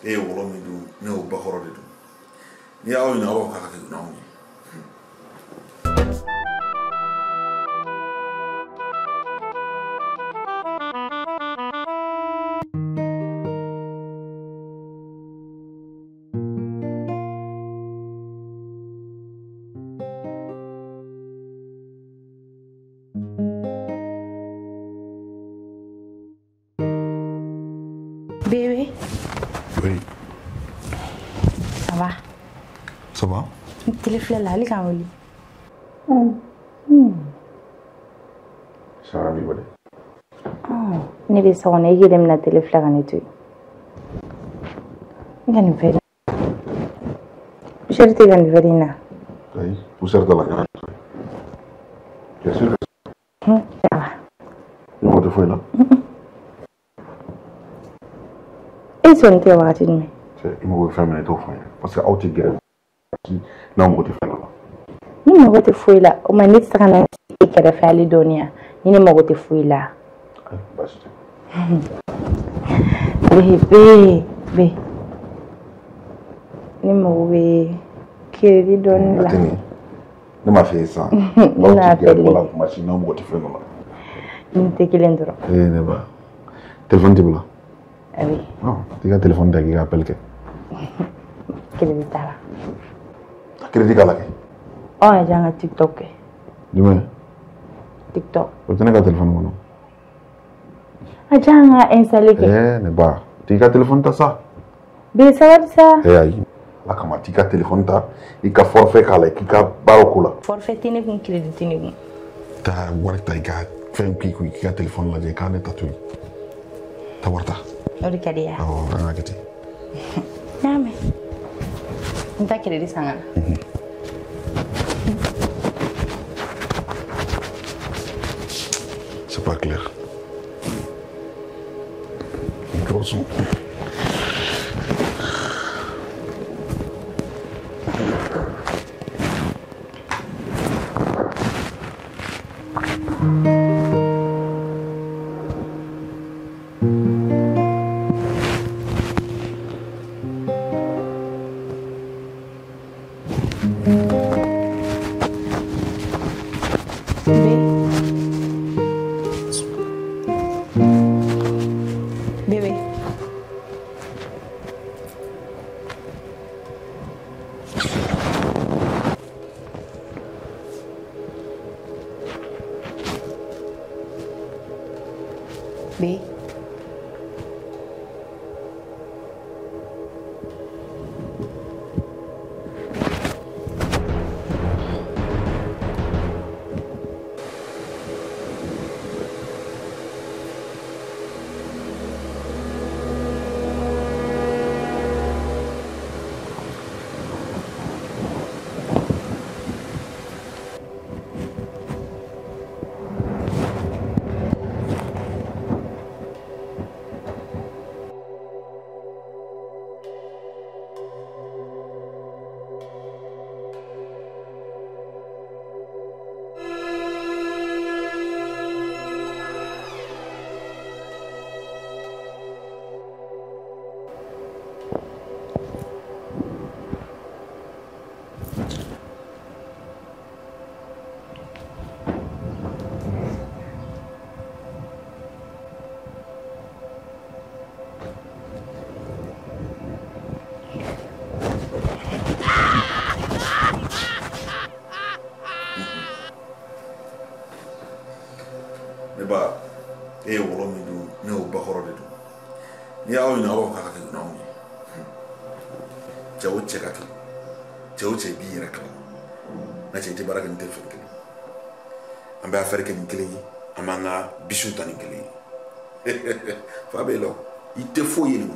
e wolo mi du ne o bakoro de du ni awo ina awo kaka ke na o Bébé. Oui. Ça va? Ça va? Le téléphone là, il est quand même. Ça va bien. Ne vais pas on est hier même le téléphone là tu. Gani veri. Je te gani veri na. Oui. Vous êtes dans la gare. Bien sûr. Ça va. Il m'a fait là. Et son te va tu me. Il m'a fait mener tout faire parce que out guerre. Non, moi te faire là. Ni mo te fouiller là. O ma nit saka na e kere fa ali donia. Ni ne mo te fouiller là. Basta. Bébé. Ni mo be kere don là. Ne m'a fait ça. Non, fait voilà, machine non moi te faire là. Ni te kilendro. Ne ba. Téléphone tibula. Ah oui. Non, tu as téléphone qui appelle que. Crédit là. Crédit là. Oh, j'ai un TikTok. Dis-moi. TikTok. Tu as un téléphone non? Ah, j'ai un installé que. Ne ba. Tu as téléphone ta ça? Mais ça va ça? Aïe. La comment tu as téléphone ta? Il a forfait calé, qui a barocula. Forfait tine con crédit tine con. Ta warta il a fait un pic qui a téléphone là, j'ai qu'un état tout. Ta warta. Ori kadi ya. Oh, orang kecil. Name. Entah kira di sana. C'est pas clair. Gros son. Bébé. B. ne ba e wolo mi du ne o bakoro de du ni awo ina awo kaka ke na o jawo cheka ke jawo che bi yere kala na che te baraka ni telefon ke ambe affaire ke ni kele amanga bisu tan ni kele fa be lo ite fo yele